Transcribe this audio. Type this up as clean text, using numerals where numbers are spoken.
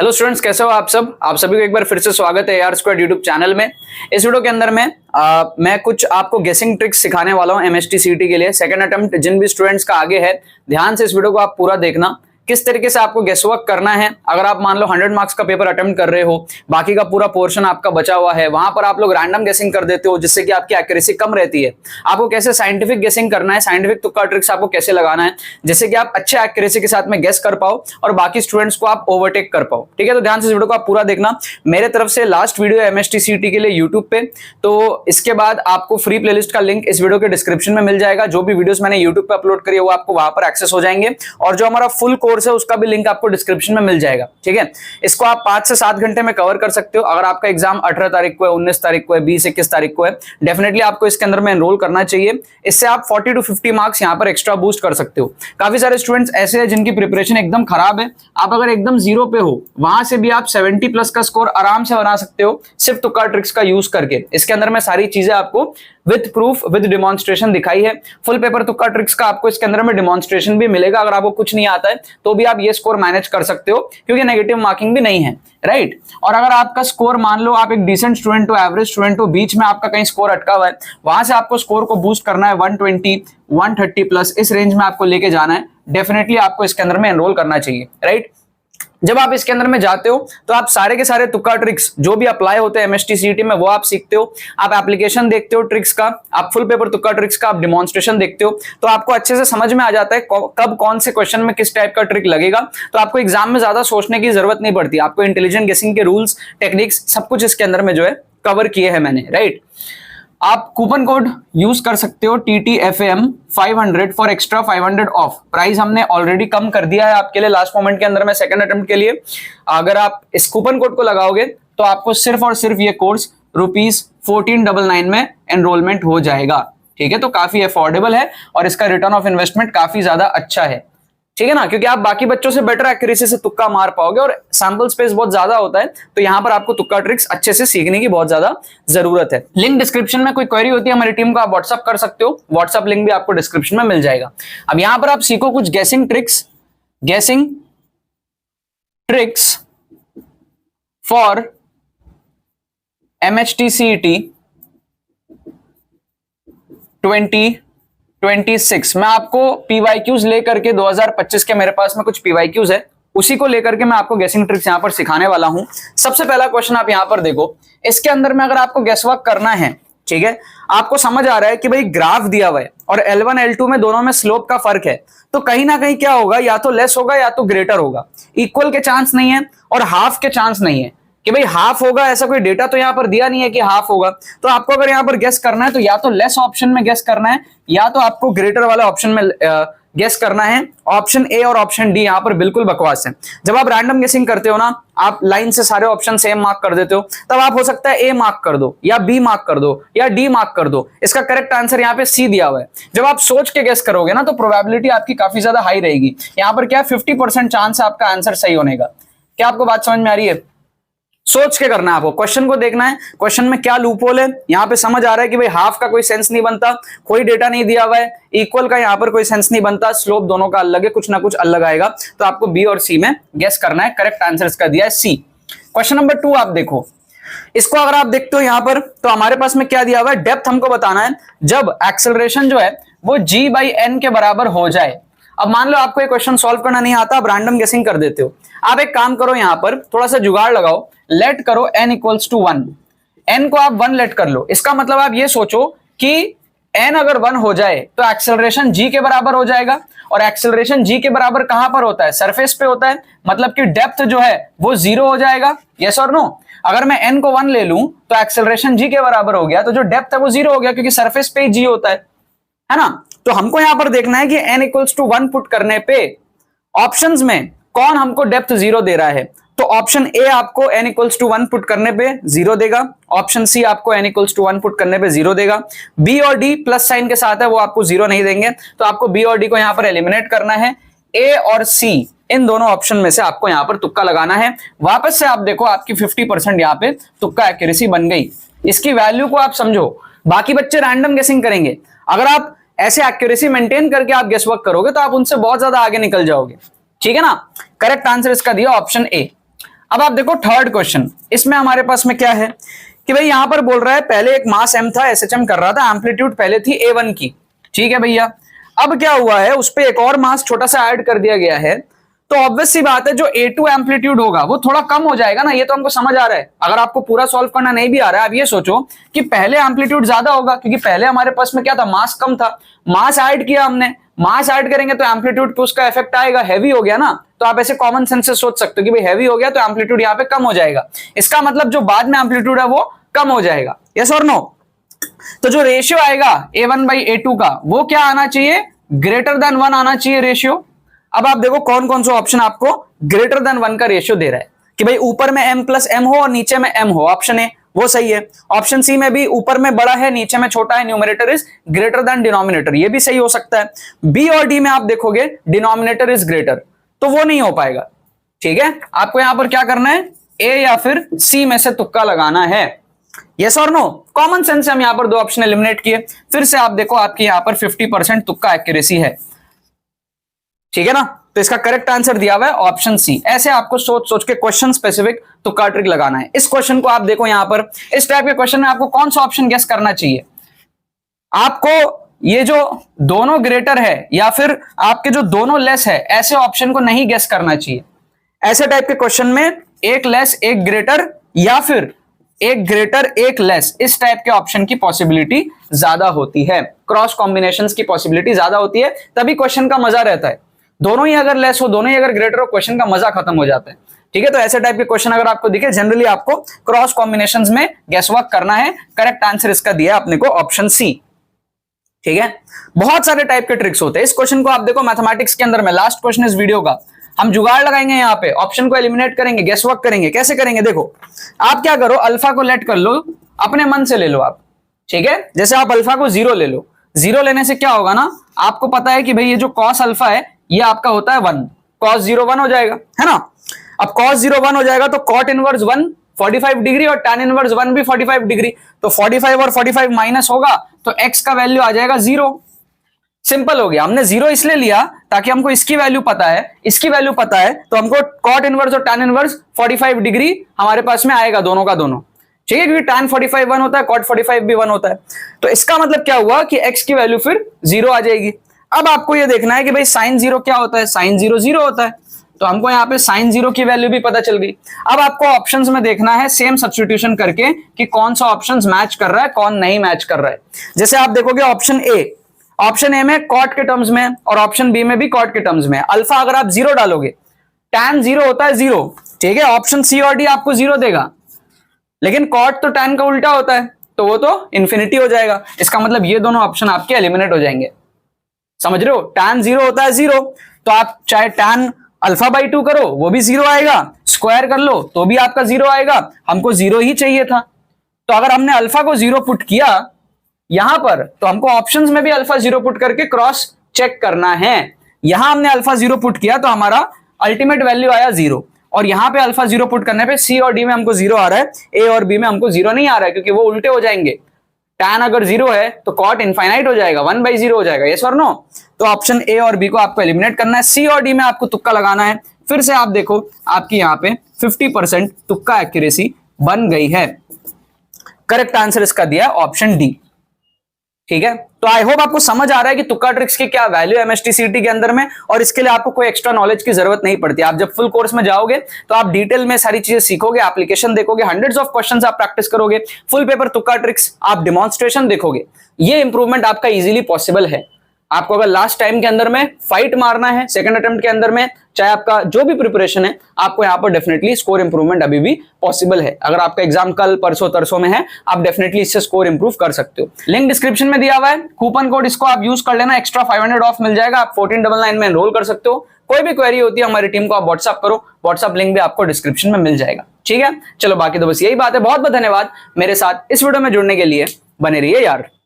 Hello students, कैसे हो आप सब। आप सभी को एक बार फिर से स्वागत है AR स्क्वायर यूट्यूब चैनल में। इस वीडियो के अंदर मैं कुछ आपको गेसिंग ट्रिक्स सिखाने वाला हूं MHT CET के लिए। सेकंड अटेम्प्ट जिन भी स्टूडेंट्स का आगे है, ध्यान से इस वीडियो को आप पूरा देखना। किस तरीके से आपको गेस वर्क करना है। अगर आप मान लो 100 मार्क्स का पेपर अटेम्प्ट कर रहे हो, बाकी का पूरा पोर्शन आपका बचा हुआ है, वहां पर आप लोग रैंडम गेसिंग कर देते हो जिससे कि आपकी एक्यूरेसी कम रहती है। आपको कैसे साइंटिफिक गेसिंग करना है, साइंटिफिक तुक्का ट्रिक्स आपको कैसे लगाना है जिससे कि आप अच्छे एक्यूरेसी के साथ में गेस कर पाओ और बाकी स्टूडेंट्स को आप ओवरटेक कर पाओ। ठीक है, तो ध्यान से इस वीडियो को आप पूरा देखना। मेरे तरफ से लास्ट वीडियो MHT CET के लिए यूट्यूब पे, तो इसके बाद आपको फ्री प्लेलिस्ट का लिंक इस वीडियो के डिस्क्रिप्शन में मिल जाएगा। जो भी वीडियोस मैंने यूट्यूब पे अपलोड करी है वो आपको वहां पर एक्सेस हो जाएंगे, और जो हमारा फुल कोर्स है उसका भी लिंक आपको डिस्क्रिप्शन में मिल जाएगा। ठीक है, इसको आप 5 से 7 घंटे में कवर कर सकते हो। अगर आपका एग्जाम 18 तारीख को है, 19 तारीख को है, 20-21 तारीख को है, डेफिनेटली आपको इसके अंदर में एनरोल करना चाहिए। इससे आप 40 to 50 मार्क्स यहां पर एक्स्ट्रा बूस्ट कर सकते हो। काफी सारे स्टूडेंट्स ऐसे हैं जिनकी प्रिपरेशन एकदम खराब है। आप अगर एकदम जीरो पे हो, वहां से भी आप 70 प्लस का स्कोर आराम से बना सकते हो सिर्फ तुक्का ट्रिक्स का यूज करके। इसके अंदर में सारी चीजें आपको विद प्रूफ विद डिमॉन्स्ट्रेशन दिखाई है। फुल पेपर तुक्का ट्रिक्स का आपको इसके अंदर में डिमॉन्स्ट्रेशन भी मिलेगा। अगर आपको कुछ नहीं आता है तो भी आप ये स्कोर मैनेज कर सकते हो, क्योंकि नेगेटिव मार्किंग भी नहीं है, राइट। और अगर आपका स्कोर, मान लो आप एक डिसेंट स्टूडेंट हो, एवरेज स्टूडेंट हो, बीच में आपका कहीं स्कोर अटका हुआ है, वहां से आपको स्कोर को बूस्ट करना है 120 130 प्लस, इस रेंज में आपको लेके जाना है। डेफिनेटली आपको इसके अंदर में एनरोल करना चाहिए, राइट। जब आप इसके अंदर में जाते हो तो आप सारे के सारे तुक्का ट्रिक्स जो भी अप्लाई होते हैं MHT CET में वो आप सीखते हो। आप एप्लीकेशन देखते हो ट्रिक्स का, आप फुल पेपर तुक्का ट्रिक्स का आप डिमॉन्स्ट्रेशन देखते हो, तो आपको अच्छे से समझ में आ जाता है कब कौन से क्वेश्चन में किस टाइप का ट्रिक लगेगा। तो आपको एग्जाम में ज्यादा सोचने की जरूरत नहीं पड़ती। आपको इंटेलिजेंट गेसिंग के रूल्स, टेक्निक्स सब कुछ इसके अंदर में जो है कवर किए हैं मैंने, राइट। आप कूपन कोड यूज कर सकते हो TTFAM 500 for extra 500 of. Price हमने ऑलरेडी कम कर दिया है आपके लिए लास्ट मोमेंट के अंदर में, सेकंड अटेम्प्ट के लिए। अगर आप इस कूपन कोड को लगाओगे तो आपको सिर्फ और सिर्फ ये कोर्स ₹1499 में एनरोलमेंट हो जाएगा। ठीक है, तो काफी अफोर्डेबल है और इसका रिटर्न ऑफ इन्वेस्टमेंट काफी ज्यादा अच्छा है। ठीक है ना, क्योंकि आप बाकी बच्चों से बेटर एक्यूरेसी से तुक्का मार पाओगे और सैंपल स्पेस बहुत ज्यादा होता है, तो यहां पर आपको तुक्का ट्रिक्स अच्छे से सीखने की बहुत ज्यादा जरूरत है। लिंक डिस्क्रिप्शन में, कोई क्वेरी होती है हमारी टीम को आप व्हाट्सअप कर सकते हो, व्हाट्सअप लिंक भी आपको डिस्क्रिप्शन में मिल जाएगा। अब यहां पर आप सीखो कुछ गेसिंग ट्रिक्स फॉर MHT CET 2026। मैं आपको PYQs लेकर के 2025 के मेरे पास में कुछ PYQs है, उसी को लेकर के मैं आपको गेसिंग ट्रिक्स यहां पर सिखाने वाला हूं। सबसे पहला क्वेश्चन आप यहां पर देखो। इसके अंदर में अगर आपको गेस वर्क करना है, ठीक है, आपको समझ आ रहा है कि भाई ग्राफ दिया हुआ है और L1 L2 में दोनों में स्लोप का फर्क है, तो कहीं ना कहीं क्या होगा, या तो लेस होगा या तो ग्रेटर होगा। इक्वल के चांस नहीं है और हाफ के चांस नहीं है कि भाई हाफ होगा, ऐसा कोई डेटा तो यहां पर दिया नहीं है कि हाफ होगा। तो आपको अगर यहां पर गेस करना है तो या तो लेस ऑप्शन में गेस करना है या तो आपको ग्रेटर वाला ऑप्शन में गेस करना है। ऑप्शन ए और ऑप्शन डी यहां पर बिल्कुल बकवास है। जब आप रैंडम गेसिंग करते हो ना, आप लाइन से सारे ऑप्शन सेम मार्क कर देते हो, तब आप हो सकता है ए मार्क कर दो या बी मार्क कर दो या डी मार्क कर दो। इसका करेक्ट आंसर यहाँ पे सी दिया हुआ है। जब आप सोच के गेस करोगे ना तो प्रोबेबिलिटी आपकी काफी ज्यादा हाई रहेगी। यहाँ पर क्या 50% चांस है आपका आंसर सही होने का। क्या आपको बात समझ में आ रही है? सोच के करना है आपको, क्वेश्चन को देखना है, क्वेश्चन में क्या लूपहोल है। यहां पे समझ आ रहा है कि भाई हाफ का कोई सेंस नहीं बनता, कोई डेटा नहीं दिया हुआ है, इक्वल का यहां पर कोई सेंस नहीं बनता, स्लोप दोनों का अलग है, कुछ ना कुछ अलग आएगा। तो आपको बी और सी में गेस करना है। करेक्ट आंसर इसका दिया है सी। क्वेश्चन नंबर 2 आप देखो। इसको अगर आप देखते हो यहां पर, तो हमारे पास में क्या दिया हुआ है, डेप्थ हमको बताना है जब एक्सेलरेशन जो है वो G/n के बराबर हो जाए। अब मान लो आपको ये क्वेश्चन सॉल्व करना नहीं आता, आप रैंडम गेसिंग कर देते हो। आप एक काम करो, यहां पर थोड़ा सा जुगाड़ लगाओ, लेट करो n इक्वल्स टू 1। n को आप 1 लेट कर लो। इसका मतलब आप ये सोचो कि n अगर 1 हो जाए तो एक्सेलरेशन g के बराबर हो जाएगा, और एक्सेलरेशन g के बराबर कहां पर होता है, सरफेस पे होता है, मतलब कि डेप्थ जो है वो 0 हो जाएगा। यस और नो? अगर मैं n को 1 ले लूं तो एक्सेलरेशन g के बराबर हो गया, तो जो डेप्थ है वो 0 हो गया, क्योंकि सरफेस पे ही g होता है ना। तो हमको यहां पर देखना है कि n इक्वल्स टू 1 पुट करने पे ऑप्शंस में कौन हमको डेप्थ 0 दे रहा है। तो ऑप्शन ए आपको n इक्वल्स टू 1 पुट करने पे 0 देगा, ऑप्शन सी आपको n इक्वल्स टू 1 पुट करने पे 0 देगा, बी और डी प्लस साइन के साथ है वो आपको 0 नहीं देंगे। तो आपको बी और डी को यहां पर एलिमिनेट करना है। ए और सी इन दोनों ऑप्शन में से आपको यहां पर तुक्का लगाना है। वापस से आप देखो, आपकी 50% यहां पे तुक्का एक्यूरेसी बन गई। इसकी वैल्यू को आप समझो। बाकी बच्चे रैंडम गेसिंग करेंगे, अगर आप ऐसे एक्यूरेसी मेंटेन करके आप गेस वर्क करोगे तो आप उनसे बहुत ज्यादा आगे निकल जाओगे। ठीक है ना। करेक्ट आंसर इसका दिया ऑप्शन ए। अब आप देखो थर्ड क्वेश्चन, इसमें हमारे पास में क्या है कि भाई यहां पर बोल रहा है पहले एक मास m था, एसएचएम कर रहा था, एम्पलीट्यूड पहले थी a1 की, ठीक है भैया। अब क्या हुआ है, उस पे एक और मास छोटा सा ऐड कर दिया गया है, तो ऑब्वियस सी बात है जो a2 एम्पलीट्यूड होगा वो थोड़ा कम हो जाएगा ना, ये तो हमको समझ आ रहा है। अगर आपको पूरा सॉल्व करना नहीं भी आ रहा है, आप ये सोचो कि पहले एम्पलीट्यूड ज्यादा होगा, क्योंकि पहले हमारे पास में क्या था, मास कम था, मास ऐड किया हमने, मास ऐड करेंगे तो एम्पलीट्यूड पे उसका इफेक्ट आएगा, हैवी हो गया ना, तो आप ऐसे कॉमन सेंस से सोच सकते हो कि भाई हैवी हो गया तो एम्पलीट्यूड यहाँ पे कम हो जाएगा, इसका मतलब जो बाद में एम्पलीट्यूड है वो कम हो जाएगा, यस और नो। तो जो रेशियो आएगा a1/a2 का वो क्या आना चाहिए, ग्रेटर देन 1 आना चाहिए रेशियो। अब आप देखो कौन कौन सा ऑप्शन आपको ग्रेटर देन 1 का रेशियो दे रहा है कि भाई ऊपर में m+m हो और नीचे में m हो, ऑप्शन ए वो सही है। ऑप्शन सी में भी ऊपर में बड़ा है नीचे में छोटा है, numerator is greater than denominator, ये भी सही हो सकता है। बी और डी में आप देखोगे डिनोमिनेटर इज ग्रेटर, तो वो नहीं हो पाएगा, ठीक है। आपको यहां पर क्या करना है, ए या फिर सी में से तुक्का लगाना है, यस और नो। कॉमन सेंस से हम यहां पर दो ऑप्शन एलिमिनेट किए, फिर से आप देखो आपकी यहां पर 50% तुक्का एक्यूरेसी है, ठीक है ना। तो इसका करेक्ट आंसर दिया हुआ है ऑप्शन सी। ऐसे आपको सोच सोच के क्वेश्चन स्पेसिफिक तुक्का ट्रिक लगाना है। इस क्वेश्चन को आप देखो यहां पर, इस टाइप के क्वेश्चन में आपको कौन सा ऑप्शन गेस करना चाहिए, आपको ये जो दोनों ग्रेटर है या फिर आपके जो दोनों लेस है, ऐसे ऑप्शन को नहीं गेस करना चाहिए। ऐसे टाइप के क्वेश्चन में एक लेस एक ग्रेटर या फिर एक ग्रेटर एक लेस, इस टाइप के ऑप्शन की पॉसिबिलिटी ज्यादा होती है, क्रॉस कॉम्बिनेशंस की पॉसिबिलिटी ज्यादा होती है, तभी क्वेश्चन का मजा रहता है। दोनों ही अगर लेस हो, दोनों ही अगर ग्रेटर हो, क्वेश्चन का मजा खत्म हो जाता है, ठीक है। तो ऐसे टाइप के क्वेश्चन अगर आपको दिखे, जनरली आपको क्रॉस कॉम्बिनेशंस में गेसवर्क करना है। करेक्ट आंसर इसका दिया अपने को ऑप्शन सी, ठीक है। बहुत सारे टाइप के ट्रिक्स होते हैं। इस क्वेश्चन को आप देखो मैथमेटिक्स के अंदर में, लास्ट क्वेश्चन इस वीडियो का, हम जुगाड़ लगाएंगे, यहाँ पे ऑप्शन को एलिमिनेट करेंगे, गेसवर्क करेंगे। कैसे करेंगे, देखो आप क्या करो, अल्फा को लेट कर लो, अपने मन से ले लो आप, ठीक है। जैसे आप अल्फा को 0 ले लो, 0 लेने से क्या होगा ना, आपको पता है कि भाई ये जो कॉस अल्फा है ये आपका होता है 1, कॉस 0 1 हो जाएगा, है ना। अब कॉस 0 1 हो जाएगा तो कॉट इनवर्स 1 45 डिग्री और tan इनवर्स 1 भी 45 डिग्री, तो 45 और 45 माइनस होगा तो x का वैल्यू आ जाएगा 0। सिंपल हो गया। हमने 0 इसलिए लिया ताकि हमको इसकी वैल्यू पता है, इसकी वैल्यू पता है, तो हमको कॉट इनवर्स और tan इनवर्स 45 डिग्री हमारे पास में आएगा, दोनों का दोनों, ठीक है, क्योंकि tan 45 1 होता है, cot 45 भी 1 होता है। तो इसका मतलब क्या हुआ कि x की वैल्यू फिर 0 आ जाएगी। अब आपको ये देखना है कि भाई sin 0 क्या होता है, sin 0 0 होता है, तो हमको यहाँ पे sin 0 की वैल्यू भी पता चल गई। अब आपको ऑप्शंस में देखना है सेम सब्स्टिट्यूशन करके कि कौन सा ऑप्शंस मैच कर रहा है, कौन नहीं मैच कर रहा है। जैसे आप देखोगे ऑप्शन ए में कॉट के टर्म्स में और ऑप्शन बी में भी कॉट के टर्म्स में, अल्फा अगर आप 0 डालोगे, tan 0 होता है 0, ठीक है। ऑप्शन सी और डी आपको 0 देगा, लेकिन कॉट तो tan का उल्टा होता है, तो वो तो इंफिनिटी हो जाएगा। इसका मतलब ये दोनों ऑप्शन आपके एलिमिनेट हो जाएंगे, समझ रहे हो। tan 0 होता है 0, तो आप चाहे tan α/2 करो वो भी 0 आएगा, स्क्वायर कर लो तो भी आपका 0 आएगा, हमको 0 ही चाहिए था। तो अगर हमने अल्फा को 0 पुट किया यहां पर, तो हमको ऑप्शंस में भी अल्फा 0 पुट करके क्रॉस चेक करना है। यहां हमने अल्फा 0 पुट किया तो हमारा अल्टीमेट वैल्यू आया 0, और यहां पे अल्फा 0 पुट करने पे सी और डी में हमको 0 आ रहा है, ए और बी में हमको 0 नहीं आ रहा है, क्योंकि वो उल्टे हो जाएंगे। tan अगर 0 है तो cot इनफाइनाइट हो जाएगा, 1/0 हो जाएगा, यस और नो। तो ऑप्शन ए और बी को आपको एलिमिनेट करना है, सी और डी में आपको तुक्का लगाना है। फिर से आप देखो आपकी यहाँ पे 50% तुक्का एक्यूरेसी बन गई है। करेक्ट आंसर इसका दिया है ऑप्शन डी, ठीक है। तो आई होप आपको समझ आ रहा है कि तुक्का ट्रिक्स की क्या वैल्यू है एमएसटीसीटी के अंदर में, और इसके लिए आपको कोई एक्स्ट्रा नॉलेज की जरूरत नहीं पड़ती। आप जब फुल कोर्स में जाओगे तो आप डिटेल में सारी चीजें सीखोगे, एप्लीकेशन देखोगे, हंड्रेड्स ऑफ क्वेश्चंस आप प्रैक्टिस करोगे, फुल पेपर तुक्का ट्रिक्स आप डिमॉन्स्ट्रेशन देखोगे। ये इंप्रूवमेंट आपका इजीली पॉसिबल है। आपको अगर लास्ट टाइम के अंदर में फाइट मारना है, सेकंड अटेम्प्ट के अंदर में, चाहे आपका जो भी प्रिपरेशन है, आपको यहाँ पर डेफिनेटली स्कोर इंप्रूवमेंट अभी भी पॉसिबल है। अगर आपका एग्जाम कल परसों तरसों में है, आप डेफिनेटली इससे स्कोर इंप्रूव कर सकते हो। लिंक डिस्क्रिप्शन में दिया हुआ है, कूपन कोड इसको आप यूज कर लेना, एक्स्ट्रा 500 ऑफ मिल जाएगा। आप 1499 में एनरोल कर सकते हो। कोई भी क्वेरी होती है हमारी टीम को आप व्हाट्सअप करो, व्हाट्सअप लिंक भी आपको डिस्क्रिप्शन में मिल जाएगा, ठीक है। चलो बाकी तो बस यही बात है। बहुत बहुत धन्यवाद मेरे साथ इस वीडियो में जुड़ने के लिए, बने रहिए यार।